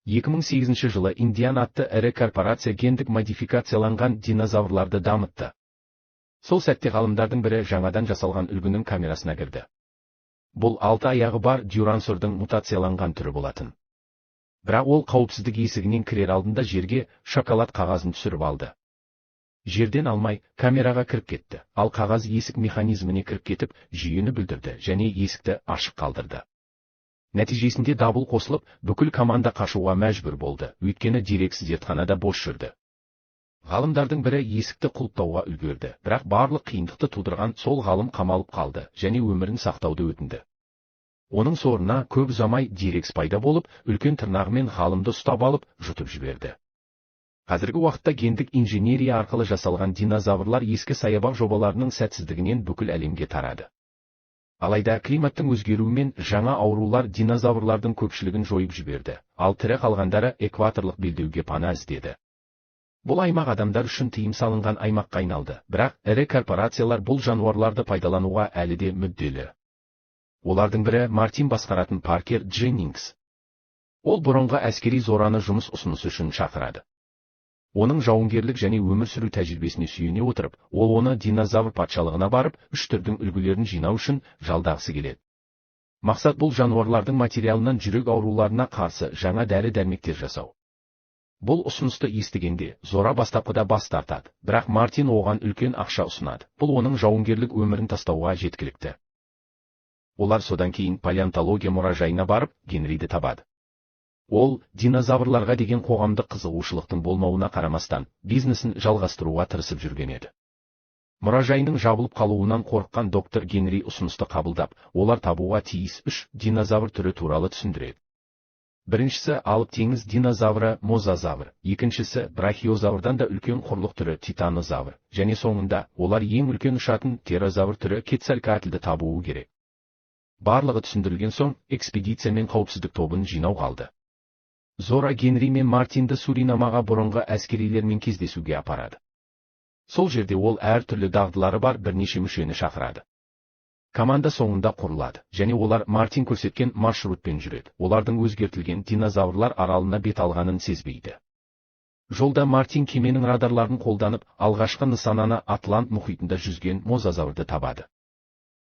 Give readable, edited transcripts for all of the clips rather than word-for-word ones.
2008 жылы Indian атты ірі корпорация гендік модификацияланған динозаврларды дамытты. Сол сәтте ғалымдардың бірі жаңадан жасалған үлгінің камерасына кірді. Бұл 6 аяғы бар дюрансордың мутацияланған түрі болатын. Бірақ ол қауіпсіздік есігінен кірер алдында жерге шоколад қағазын түсіріп алды. Жерден алмай, камераға кіріп кетті, ал қағаз есік механизміне кіріп кетіп, жүйені бүлдірді және есікті ашық қалдырды. Нәтижесінде дабыл қосылып, бүкіл команда қашуға мәжбүр болды, өйткені дерексіз зертханада бос жүрді. Ғалымдардың бірі есікті құлыптауға үлгерді, бірақ барлық қиындықты тудырған сол ғалым қамалып қалды және өмірін сақтауды өтінді. Оның сорына көп ұзамай дерекс пайда болып, үлкен тырнағымен ғалымды ұстап алып, жұтып жіберді. Қазіргі уақытта гендік инженерия арқылы жасалған динозаврлар ескі саябақ жобаларының сәтсіздігінен бүкіл әлемге тарады. Алайда климаттың өзгеруімен жаңа аурулар динозаврлардың көпшілігін жойып жіберді, ал тірі қалғандары экваторлық белдеуге пана іздеді. Бұл аймақ адамдар үшін тыйым салынған аймаққа айналды, бірақ ірі корпорациялар бұл жануарларды пайдалануға әлі де мүдделі. Олардың бірі Мартин басқаратын Паркер Дженнингс. Ол бұрынғы әскери Зораны жұмыс ұсынысы үшін шақырады. Оның жауынгерлік және өмір сүру тәжірибесіне сүйене отырып, ол оны динозавр патшалығына барып, 3 түрдің үлгілерін жинау үшін жалдағысы келеді. Мақсат бұл жануарлардың материалынан жүрек ауруларына қарсы жаңа дәрі-дәрмектер жасау. Бұл ұсынысты естігенде Зора бастапқыда бас тартады, бірақ Мартин оған үлкен ақша ұсынады. Бұл оның жауынгерлік өмірін тастауға жеткілікті. Олар содан кейін палеонтология мұражайына барып, Генриді табады. Ол, динозаврларға деген қоғамдық қызығушылықтың болмауына қарамастан, бизнесін жалғастыруға тырысып жүрген еді. Мұражайының жабылып қалуынан қорыққан доктор Генри ұсынысты қабылдап, олар табуға тиіс 3 динозавр түрі туралы түсіндіреді. Біріншісі алып теңіз динозавры мозазавр, екіншісі брахиозаврдан да үлкен құрлық түрі титанозавр, және соңында олар ең үлкен ұшатын птерозавр түрі кетцалькоатльді табуы керек. Барлығы түсіндірілген соң, экспедиция мен қауіпсіздік тобын жинау қалды. Зора Генри мен Мартинді Суринамаға бұрынғы әскерилермен кездесуге апарады. Сол жерде ол әртүрлі дағдылары бар бірнеше мүшені шақырады. Команда соңында құрылады, және олар Мартин көрсеткен маршрутпен жүреді. Олардың өзгертілген динозаврлар аралына бет алғанын сезбейді. Жолда Мартин кеменің радарларын қолданып, алғашқы нысананы Атлант мұхитында жүзген мозазаврды табады.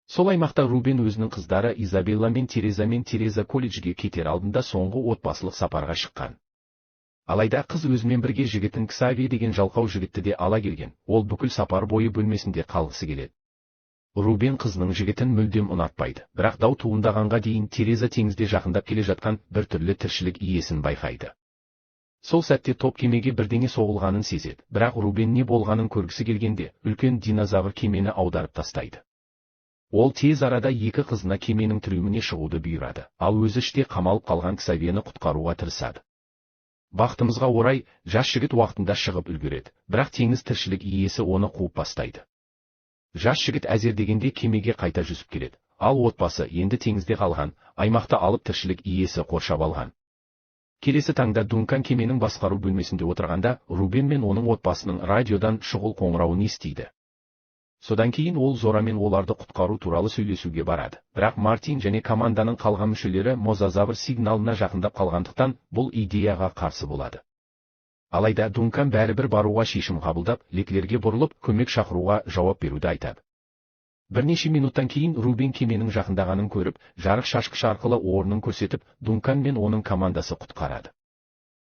Сол аймақта Рубен өзінің қыздары Изабелла мен Тереза колледжге кетер алдында соңғы отбасылық сапарға шыққан. Алайда қыз өзімен бірге жігітін Ксавие деген жалқау жігітті де ала келген, ол бүкіл сапар бойы бөлмесінде қалғысы келеді. Рубен қызының жігітін мүлдем ұнатпайды, бірақ дау туындағанға дейін Тереза теңізде жақындап келе жатқан бір түрлі тіршілік иесін байқайды. Сол сәтте топ кемеге бірдеңе соғылғанын сезеді, бірақ Рубен не болғанын көргісі келгенде, үлкен динозавр кемені аударып тастайды. Ол тез арада 2 қызына кеменің трюміне шығуды бұйырады, ал өзі іште қамалып қалған Ксавиені құтқаруға тырысады. Бақытымызға орай, жас жігіт уақытында шығып үлгереді, бірақ теңіз тіршілік иесі оны қуып бастайды. Жас жігіт әзердегенде кемеге қайта жүзіп келеді, ал отбасы енді теңізде қалған, аймақты алып тіршілік иесі қоршап алған. Келесі таңда Дункан кеменің басқару бөлмесінде отырғанда, Рубен мен оның отбасының радиодан шұғыл қоңырауын естиді. Содан кейін ол Зорамен оларды құтқару туралы сөйлесуге барады, бірақ Мартин және команданың қалған мүшелері мозазавр сигналына жақындап қалғандықтан бұл идеяға қарсы болады. Алайда Дункан бәрібір баруға шешім қабылдап, леклерге бұрылып, көмек шақыруға жауап беруді айтады. Бірнеше минуттан кейін Рубен кеменің жақындағанын көріп, жарық шашқыш арқылы орнын көрсетіп, Дункан мен оның командасы құтқарады.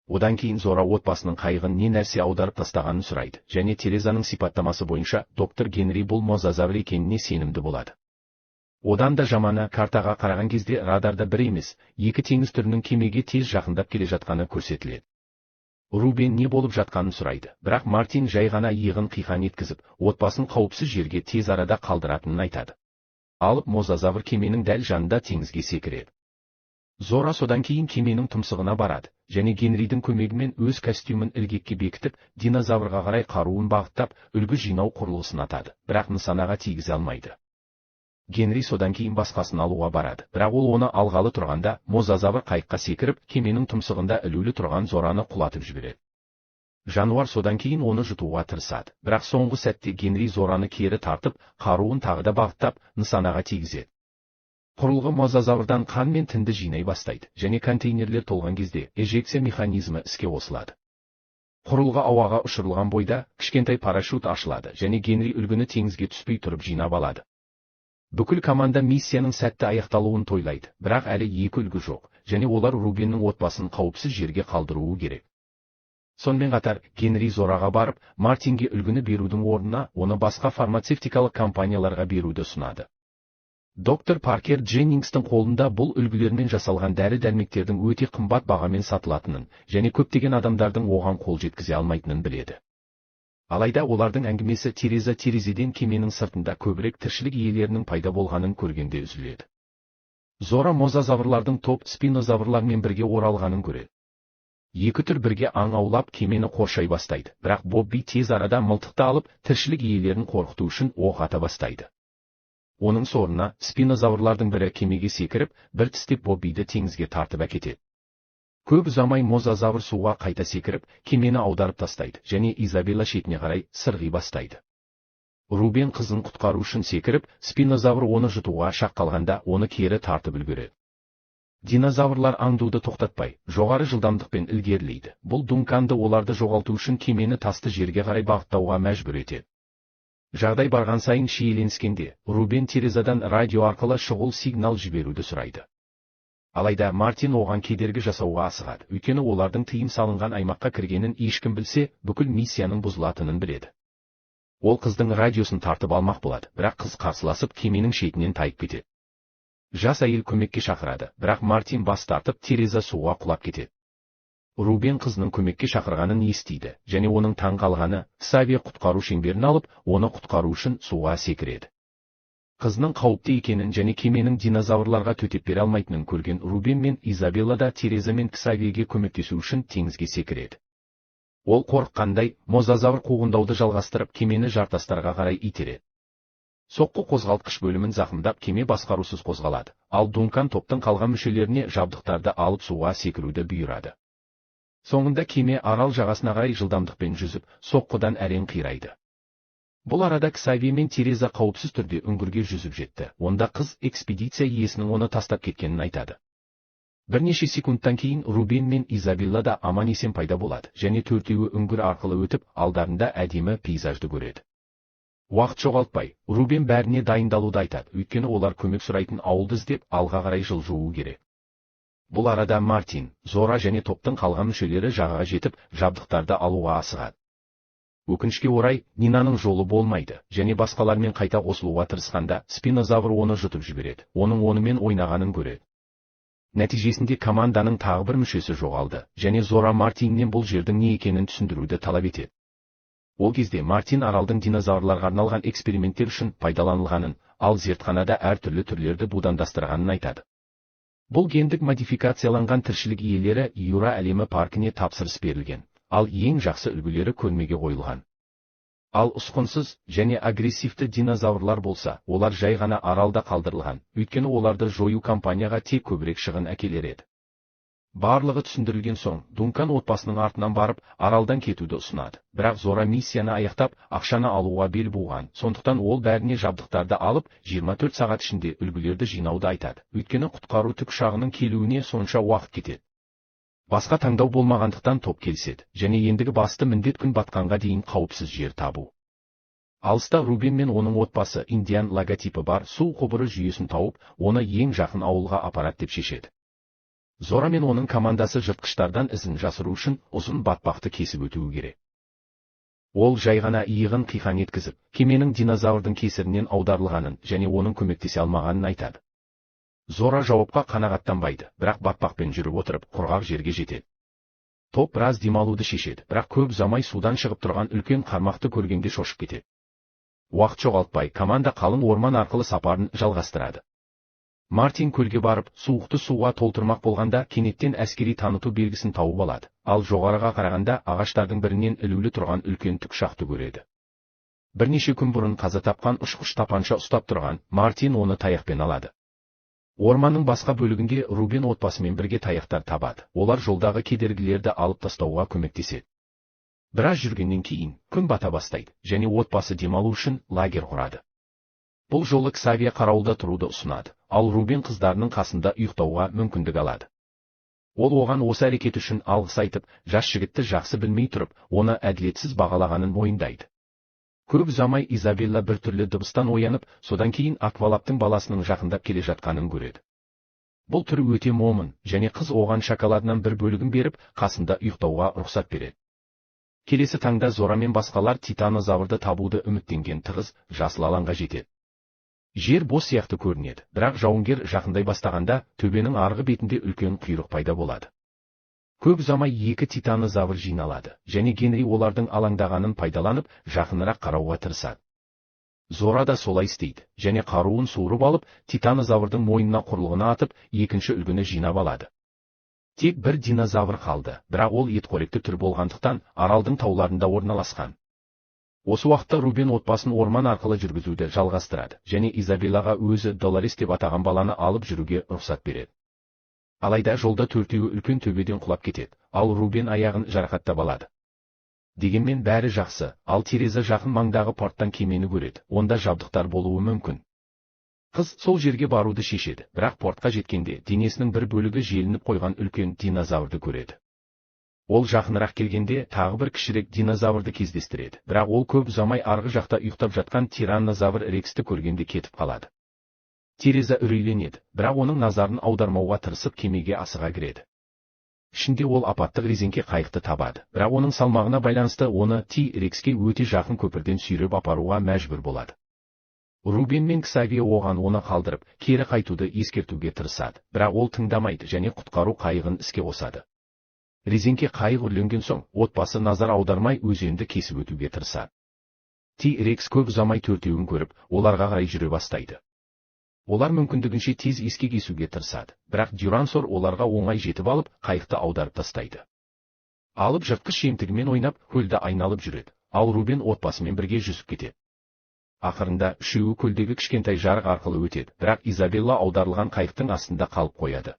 Одан кейін Зора отбасының қайығын не нәрсе аударып тастағанын сұрайды, және Терезаның сипаттамасы бойынша доктор Генри бұл мозазавр екеніне сенімді болады. Одан да жаманы, картаға қараған кезде радарда бір емес, 2 теңіз түрінің кемеге тез жақындап келе жатқаны көрсетіледі. Рубен не болып жатқанын сұрайды, бірақ Мартин жай ғана иығын қиқан еткізіп, отбасын қауіпсіз жерге тез арада қалдыратынын айтады. Алып мозазавр кеменің дәл жанында теңізге секіреді. Зора содан кейін кеменің тұмсығына барады, және Генридің көмегімен өз костюмін ілгекке бекітіп, динозаврға қарай қаруын бағыттап, үлгі жинау құрылысын атады, бірақ нысанаға тигізе алмайды. Генри содан кейін басқасын алуға барады, бірақ ол оны алғалы тұрғанда, мозазавр қайыққа секіріп, кеменің тұмсығында ілулі тұрған Зораны құлатып жібереді. Жануар содан кейін оны жұтуға тырысады, бірақ соңғы сәтте Генри Зораны кері тартып, қаруын тағы да бағыттап, нысанаға тигізеді. Құрылғы мозазаврдан қан мен тінді жинай бастайды, және контейнерлер толған кезде эжекция механизмі іске қосылады. Құрылғы ауаға ұшырылған бойда кішкентай парашют ашылады және Генри үлгіні теңізге түспей тұрып жинап алады. Бүкіл команда миссияның сәтті аяқталуын тойлайды, бірақ әлі екі үлгі жоқ, және олар Рубеннің отбасын қауіпсіз жерге қалдыруы керек. Сонымен қатар, Генри Зораға барып, Мартинге үлгіні берудің орнына оны басқа фармацевтикалық компанияларға беруді ұсынады. Доктор Паркер Дженнингстің қолында бұл үлгілермен жасалған дәрі-дәрмектердің өте қымбат бағамен сатылатынын, және көптеген адамдардың оған қол жеткізе алмайтынын біледі. Алайда олардың әңгімесі терезеден кеменің сыртында көбірек тіршілік иелерінің пайда болғанын көргенде үзіледі. Зора мозазаврлардың топ спинозаврлармен бірге оралғанын көреді. Екі түр бірге аң аулап кемені қоршай бастайды, бірақ Бобби тез арада мылтықты алып, тіршілік иелерін қорқыту үшін оқ ата бастайды. Оның сорына спинозаврлардың бірі кемеге секіріп, бір тістеп Боббиді теңізге тартып әкетеді. Көп ұзамай мозазавр суға қайта секіріп, кемені аударып тастайды, және Изабелла шетіне қарай сырғи бастайды. Рубен қызын құтқару үшін секіріп, спинозавр оны жұтуға шақ қалғанда, оны кері тартып үлгереді. Динозаврлар аңдуды тоқтатпай, жоғары жылдамдықпен ілгерілейді. Бұл Дунканды оларды жоғалту үшін кемені тасты жерге қарай бағыттауға мәжбүр етеді. Жағдай барған сайын шиеленіскенде, Рубен терезадан радио арқылы шұғыл сигнал жіберуді сұрайды. Алайда Мартин оған кедергі жасауға асығады, өйткені олардың тыйым салынған аймаққа кіргенін ешкім білсе, бүкіл миссияның бұзылатынын біледі. Ол қыздың радиосын тартып алмақ болады, бірақ қыз қарсыласып кеменің шетінен тайып кетеді. Жас әйел көмекке шақырады, бірақ Мартин бас тартып тереза суға құлап кетеді. Рубен қызының көмекке шақырғанын естиді, және оның таң қалғаны, Ксавье құтқару шеңберін алып, оны құтқару үшін суға секіреді. Қызының қауіпті екенін және кеменің динозаврларға төтеп бере алмайтынын көрген Рубен мен Изабелла да Тереза мен Ксавьеге көмектесу үшін теңізге секіреді. Ол қорыққандай, мозазавр қуғындауды жалғастырып, кемені жартастарға қарай итереді. Соққы қозғалтқыш бөлімін зақымдап, кеме басқарусыз қозғалады, ал Дункан топтың қалған мүшелеріне жабдықтарды алып суға секіруді бұйырады. Соңында кеме арал жағасына қарай жылдамдықпен жүзіп, соққыдан әрең қирайды. Бұл арада Ксавье мен Тереза қауіпсіз түрде үңгірге жүзіп жетті. Онда қыз экспедиция иесінің оны тастап кеткенін айтады. Бірнеше секундтан кейін Рубен мен Изабелла да аман-есен пайда болады, және төртеуі үңгір арқылы өтіп, алдарында әдемі пейзажды көреді. Уақыт жоғалтпай, Рубен бәріне дайындалуды айтады, өйткені олар көмек сұрайтын ауылды іздеп, алға қарай жылжуы керек. Бұл арада Мартин, Зора және топтың қалған мүшелері жағаға жетіп, жабдықтарды алуға асығады. Өкінішке орай, Нинаның жолы болмайды, және басқалармен қайта қосылуға тырысқанда, спинозавр оны жұтып жібереді, оның онымен ойнағанын көреді. Нәтижесінде команданың тағы бір мүшесі жоғалды, және Зора Мартиннен бұл жердің не екенін түсіндіруді талап етеді. Ол кезде Мартин аралдың динозаврларға арналған эксперименттер үшін пайдаланылғанын, ал зертханада әртүрлі түрлерді будандастырғанын айтады. Бұл гендік модификацияланған тіршілік иелері Юра әлемі паркіне тапсырыс берілген, ал ең жақсы үлгілері көрмеге қойылған. Ал ұсқынсыз және агрессивті динозаврлар болса, олар жай ғана аралда қалдырылған, өйткені оларды жою компанияға тек көбірек шығын әкелер еді. Барлығы түсіндірілген соң, Дункан отбасының артынан барып, аралдан кетуді ұсынады, бірақ Зора миссияны аяқтап, ақшаны алуға бел буған, сондықтан ол бәріне жабдықтарды алып, 24 сағат ішінде үлгілерді жинауды айтады, өйткені құтқару тікұшағының келуіне сонша уақыт кетеді. Басқа таңдау болмағандықтан топ келіседі, және ендігі басты міндет күн батқанға дейін қауіпсіз жер табу. Алыста Рубен мен оның отбасы Индиан логотипі бар су құбыры жүйесін тауып, оны ең жақын ауылға апарады деп шешеді. Зора мен оның командасы жыртқыштардан ізін жасыру үшін ұзын батпақты кесіп өтуі керек. Ол жай ғана иығын қиқаң еткізіп, кеменің динозаврдың кесірінен аударылғанын және оның көмектесе алмағанын айтады. Зора жауапқа қанағаттанбайды, бірақ батпақпен жүріп отырып, құрғақ жерге жетеді. Топ біраз демалуды шешеді, бірақ көп ұзамай судан шығып тұрған үлкен қармақты көргенде шошып кетеді. Уақыт жоғалтпай, команда қалың орман арқылы сапарын жалғастырады. Мартин көлге барып, суықты суға толтырмақ болғанда, кенеттен әскери таныту белгісін тауып алады, ал жоғарыға қарағанда ағаштардың бірінен ілулі тұрған үлкен тікұшақты көреді. Бірнеше күн бұрын қаза тапқан ұшқыш тапанша ұстап тұрған, Мартин оны таяқпен алады. Орманның басқа бөлігінде Рубен отбасымен бірге таяқтар табады, олар жолдағы кедергілерді алып тастауға көмектеседі. Біраз жүргеннен кейін, күн бата бастайды, және отбасы демалу үшін лагерь құрады. Бұл жолы Ксавье қарауылда тұруды ұсынады, ал Рубен қыздарының қасында ұйықтауға мүмкіндік алады. Ол оған осы әрекет үшін алғыс айтып, жас жігітті жақсы білмей тұрып, оны әділетсіз бағалағанын мойындайды. Көп ұзамай Изабелла бір түрлі дыбыстан оянып, содан кейін Аквалаптың баласының жақындап келе жатқанын көреді. Бұл түрі өте момын, және қыз оған шоколадынан бір бөлігін беріп, қасында ұйықтауға рұқсат береді. Келесі таңда Зора мен басқалар титанозаврды табуды үміттенген тығыз, жасыл алаңға жетеді. Жер бос сияқты көрінеді, бірақ жауынгер жақындай бастағанда, төбенің арғы бетінде үлкен құйрық пайда болады. Көп ұзамай екі титанозавр жиналады, және Генри олардың алаңдағанын пайдаланып, жақынырақ қарауға тырысады. Зора да солай істейді, және қаруын суырып алып, титанозаврдың мойнына құрлығына атып, екінші үлгіні жинап алады. Тек бір динозавр қалды, бірақ ол етқоректі түр болғандықтан, аралдың тауларында орналасқан. Осы уақытта Рубен отбасын орман арқылы жүргізуді жалғастырады, және Изабеллаға өзі Долорес деп атаған баланы алып жүруге рұқсат береді. Алайда жолда төртеуі үлкен төбеден құлап кетеді, ал Рубен аяғын жарақаттап алады. Дегенмен бәрі жақсы, ал Тереза жақын маңдағы порттан кемені көреді, онда жабдықтар болуы мүмкін. Қыз сол жерге баруды шешеді, бірақ портқа жеткенде денесінің бір бөлігі желініп қойған үлкен динозаврды көреді. Ол жақынырақ келгенде тағы бір кішірек динозаврды кездестіреді, бірақ ол көп ұзамай арғы жақта ұйықтап жатқан тираннозавр Рексті көргенде кетіп қалады. Тереза үрейленеді, бірақ оның назарын аудармауға тырысып кемеге асыға кіреді. Ішінде ол апаттық резеңке қайықты табады, бірақ оның салмағына байланысты оны Рекске өте жақын көпірден сүйреп апаруға мәжбүр болады. Рубен мен Ксавье оған оны қалдырып, кері қайтуды ескертуге тырысады, бірақ ол тыңдамайды және құтқару қайығын іске қосады. Резеңке қайық үрленген соң, отбасы назар аудармай өзенді кесіп өтуге тырысады. Рекс көп ұзамай төртеуін көріп, оларға қарай жүре бастайды. Олар мүмкіндігінше тез еске кесуге тырысады, бірақ Дюрансор оларға оңай жетіп алып, қайықты аударып тастайды. Алып жыртқыш жемтігімен ойнап, көлді айналып жүреді, ал Рубен отбасымен бірге жүзіп кетеді. Ақырында үшеуі көлдегі кішкентай жарық арқылы өтеді, бірақ Изабелла аударылған қайықтың астында қалып қояды.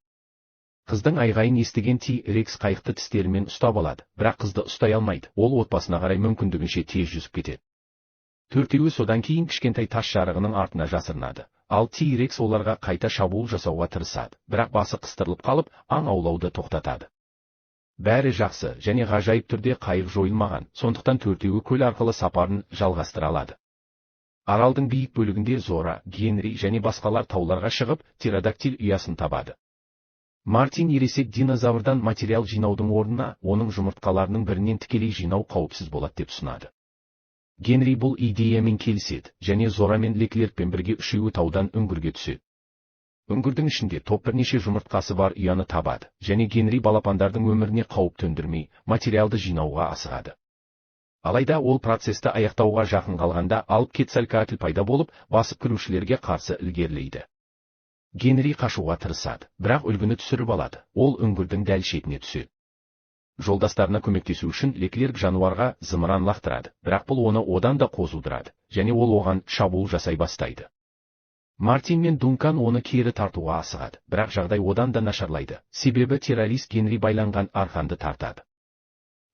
Қыздың айғайын естіген Рекс қайықты тістерімен ұстап алады, бірақ қызды ұстай алмайды, ол отбасына қарай мүмкіндігінше тез жүзіп кетеді. Төртеуі содан кейін кішкентай тас жарығының артына жасырынады, ал Рекс оларға қайта шабуыл жасауға тырысады, бірақ басы қыстырылып қалып, аң аулауды тоқтатады. Бәрі жақсы, және ғажайып түрде қайық жойылмаған, сондықтан төртеуі көл арқылы сапарын жалғастыра алады. Аралдың биік бөлігінде Зора, Генри және басқалар тауларға шығып, птеродактиль ұясын табады. Мартин ересек динозаврдан материал жинаудың орнына, оның жұмыртқаларының бірінен тікелей жинау қауіпсіз болады деп ұсынады. Генри бұл идеямен келіседі, және Зора мен Леклеркпен бірге үшеуі таудан үңгірге түседі. Үңгірдің ішінде топ бірнеше жұмыртқасы бар ұяны табады, және Генри балапандардың өміріне қауіп төндірмей, материалды жинауға асығады. Алайда ол процесті аяқтауға жақын қалғанда алып Кетцалькоатль пайда болып, басып кірушілерге қарсы ілгерілейді. Генри қашуға тырысады, бірақ үлгіні түсіріп алады, ол үңгірдің дәл шетіне түседі. Жолдастарына көмектесу үшін Леклерк жануарға зымыран лақтырады, бірақ бұл оны одан да қозудырады, және ол оған шабуыл жасай бастайды. Мартин мен Дункан оны кері тартуға асығады, бірақ жағдай одан да нашарлайды, себебі террорист Генри байланған арқанды тартады.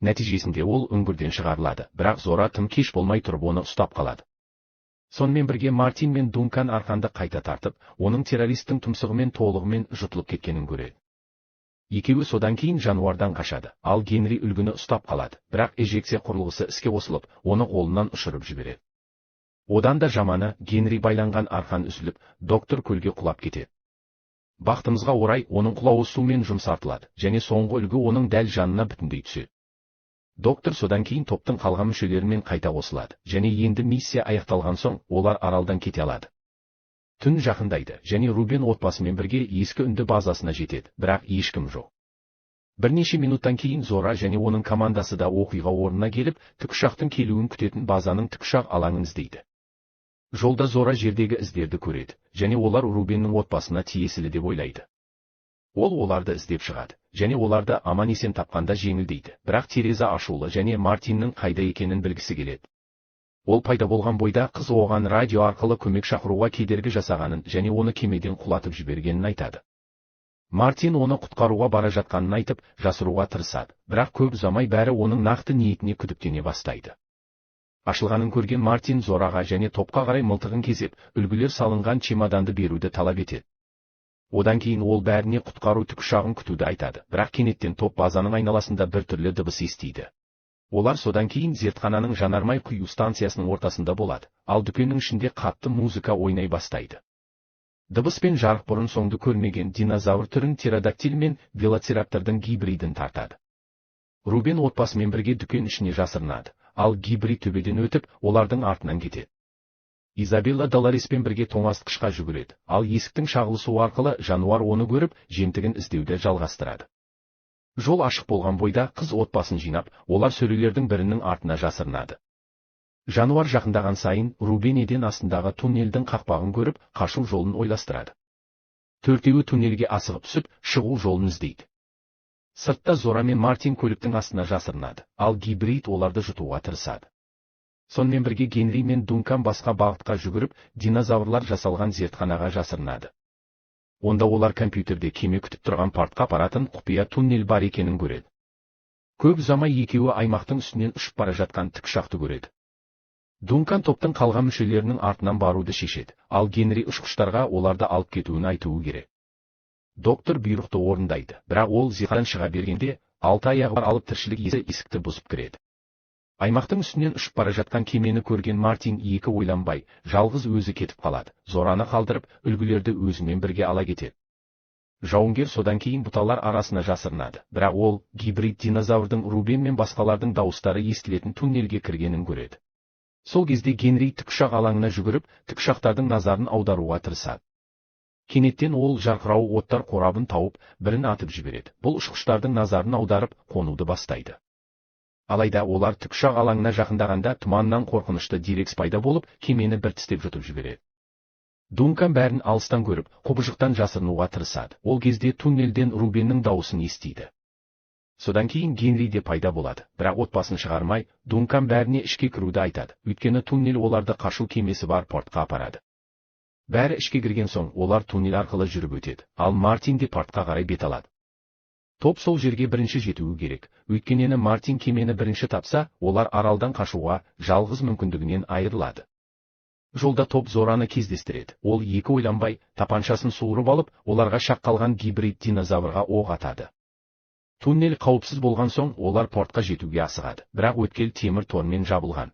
Нәтижесінде ол үңгірден шығарылады, бірақ Зора тым кеш болмай тұрып оны ұстап қалады. Сонымен бірге Мартин мен Дункан арқанды қайта тартып, оның террористтің тұмсығымен толығымен жұтылып кеткенін көреді. Екеуі содан кейін жануардан қашады, ал Генри үлгіні ұстап қалады, бірақ эжекция құрылғысы іске қосылып, оны қолынан ұшырып жібереді. Одан да жаманы, Генри байланған арқан үзіліп, доктор көлге құлап кетеді. Бақытымызға орай, оның құлауы сумен жұмсартылады, және соңғы үлгі оның дәл жанына бүтіндей түседі. Доктор содан кейін топтың қалған мүшелерімен қайта қосылады, және енді миссия аяқталған соң, олар аралдан кете алады. Түн жақындайды, және Рубен отбасымен бірге ескі үнді базасына жетеді, бірақ ешкім жоқ. Бірнеше минуттан кейін Зора және оның командасы да оқиға орнына келіп, тікұшақтың келуін күтетін базаның тікұшақ алаңын іздейді. Жолда Зора жердегі іздерді көреді, және олар Рубеннің отбасына тиесілі деп ойлайды. Ол оларды іздеп шығады, және оларды аман-есен тапқанда жеңілдейді, бірақ Тереза ашулы және Мартиннің қайда екенін білгісі келеді. Ол пайда болған бойда қыз оған радио арқылы көмек шақыруға кедергі жасағанын және оны кемеден құлатып жібергенін айтады. Мартин оны құтқаруға бара жатқанын айтып, жасыруға тырысады, бірақ көп ұзамай бәрі оның нақты ниетіне күдіктене бастайды. Ашылғанын көрген Мартин Зораға және топқа қарай мылтығын кезеп, үлгілер салынған чемоданды беруді талап етеді. Одан кейін ол бәріне құтқару тікұшағын күтуді айтады, бірақ кенеттен топ базаның айналасында біртүрлі дыбыс естиді. Олар содан кейін зертхананың жанармай құю станциясының ортасында болады, ал дүкеннің ішінде қатты музыка ойнай бастайды. Дыбыс пен жарық бұрын соңды көрмеген динозавр түрін птеродактиль мен велоцираптордың гибридін тартады. Рубен отбасымен бірге дүкен ішіне жасырынады, ал гибрид төбеден өтіп, олардың артынан кетеді. Изабелла Долореспен бірге тоңазытқышқа жүгіреді, ал есіктің шағылысуы арқылы жануар оны көріп, жемтігін іздеуді жалғастырады. Жол ашық болған бойда қыз отбасын жинап, олар сөрелердің бірінің артына жасырынады. Жануар жақындаған сайын, Рубен еден астындағы туннельдің қақпағын көріп, қашу жолын ойластырады. Төртеуі туннельге асығып түсіп, шығу жолын іздейді. Сыртта Зора мен Мартин көліктің астына жасырынады, ал гибрид оларды жұтуға тырысады. Сонымен бірге Генри мен Дункан басқа бағытқа жүгіріп, динозаврлар жасалған зертханаға жасырынады. Онда олар компьютерде кеме күтіп тұрған портқа апаратын құпия туннель бар екенін көреді. Көп ұзамай екеуі аймақтың үстінен ұшып бара жатқан тікұшақты көреді. Дункан топтың қалған мүшелерінің артынан баруды шешеді, ал Генри ұшқыштарға оларды алып кетуін айтуы керек. Доктор бұйрықты орындайды, бірақ ол зертханадан шыға бергенде, 6 аяғы бар алып тіршілік иесі есікті бұзып кіреді. Аймақтың үстінен ұшып бара жатқан кемені көрген Мартин екі ойланбай, жалғыз өзі кетіп қалады, Зораны қалдырып, үлгілерді өзімен бірге ала кетеді. Жауынгер содан кейін бұталар арасына жасырынады, бірақ ол, гибрид динозаврдың Рубен мен басқалардың дауыстары естілетін туннельге кіргенін көреді. Сол кезде Генри тікұшақ алаңына жүгіріп, тікұшақтардың назарын аударуға тырысады. Кенеттен ол жарқырауы оттар қорабын тауып, бірін атып жібереді. Бұл ұшқыштардың назарын аударып, қонуды бастайды. Алайда олар тікұшақ алаңына жақындағанда тұманнан қорқынышты Дирекс пайда болып, кемені бір тістеп жұтып жібереді. Дункан бәрін алыстан көріп, қобыжықтан жасырынуға тырысады. Ол кезде туннельден Рубеннің дауысын естиді. Содан кейін Генри де пайда болады, бірақ отбасын шығармай, Дункан бәріне ішке кіруді айтады, өйткені туннель оларды қашу кемесі бар портқа апарады. Бәрі ішке кірген соң, олар туннель арқылы жүріп өтеді, ал Мартин де портқа қарай бет алады. Топ сол жерге бірінші жетуі керек, өйткені Мартин кемені бірінші тапса, олар аралдан қашуға жалғыз мүмкіндігінен айырылады. Жолда топ Зораны кездестіреді, ол екі ойланбай, тапаншасын суырып алып, оларға шақ қалған гибрид динозаврға оқ атады. Туннель қауіпсіз болған соң, олар портқа жетуге асығады, бірақ өткел темір тормен жабылған.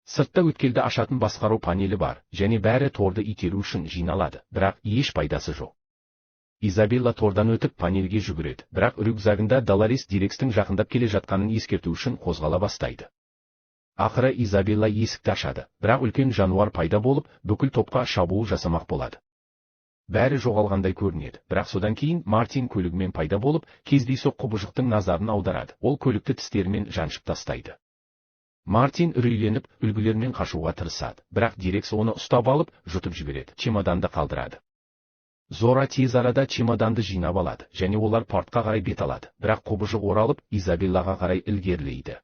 Сыртта өткелді ашатын басқару панелі бар, және бәрі торды итеру үшін жиналады, бірақ еш пайдасы жоқ. Изабелла тордан өтіп панельге жүгіреді, бірақ рюкзагында Долорес Дирекстің жақындап келе жатқанын ескерту үшін қозғала бастайды. Ақыры Изабелла есікті ашады, бірақ үлкен жануар пайда болып, бүкіл топқа шабуыл жасамақ болады. Бәрі жоғалғандай көрінеді, бірақ содан кейін Мартин көлігімен пайда болып, кездейсоқ құбыжықтың назарын аударады, ол көлікті тістерімен жаншып тастайды. Мартин үрейленіп, үлгілермен қашуға тырысады, бірақ Дирекс оны ұстап алып, жұтып жібереді, чемоданды қалдырады. Зора тез арада чемоданды жинап алады, және олар портқа қарай бет алады, бірақ құбыжық оралып, Изабеллаға қарай ілгерілейді.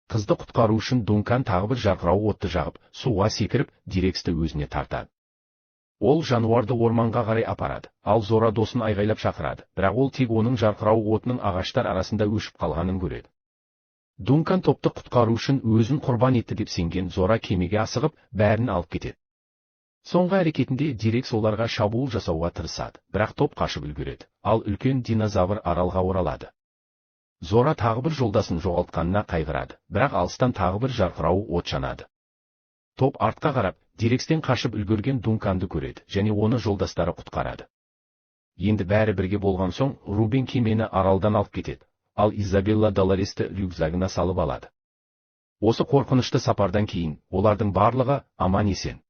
Қызды құтқару үшін Дункан тағы бір жарқырау отты жағып, суға секіріп, Дирексті өзіне тартады. Ол жануарды орманға қарай апарады, ал Зора досын айғайлап шақырады, бірақ ол тек оның жарқырау отының ағаштар арасында өшіп қалғанын көреді. Дункан топты құтқару үшін өзін құрбан етті деп сенген Зора кемеге асығып, бәрін алып кетеді. Соңғы әрекетінде Дирекс оларға шабуыл жасауға тырысады, бірақ топ қашып үлгереді, ал үлкен динозавр аралға оралады. Зора тағы бір жолдасын жоғалтқанына қайғырады, бірақ алыстан тағы бір жарқырауы от жанады. Топ артқа қарап, Дирекстен қашып үлгерген Дунканды көреді, және оны жолдастары құтқарады. Енді бәрі бірге болған соң, Рубен кемені аралдан алып кетеді, ал Изабелла Долоресті рюкзагына салып алады. Осы қорқынышты сапардан кейін, олардың барлығы аман-есен.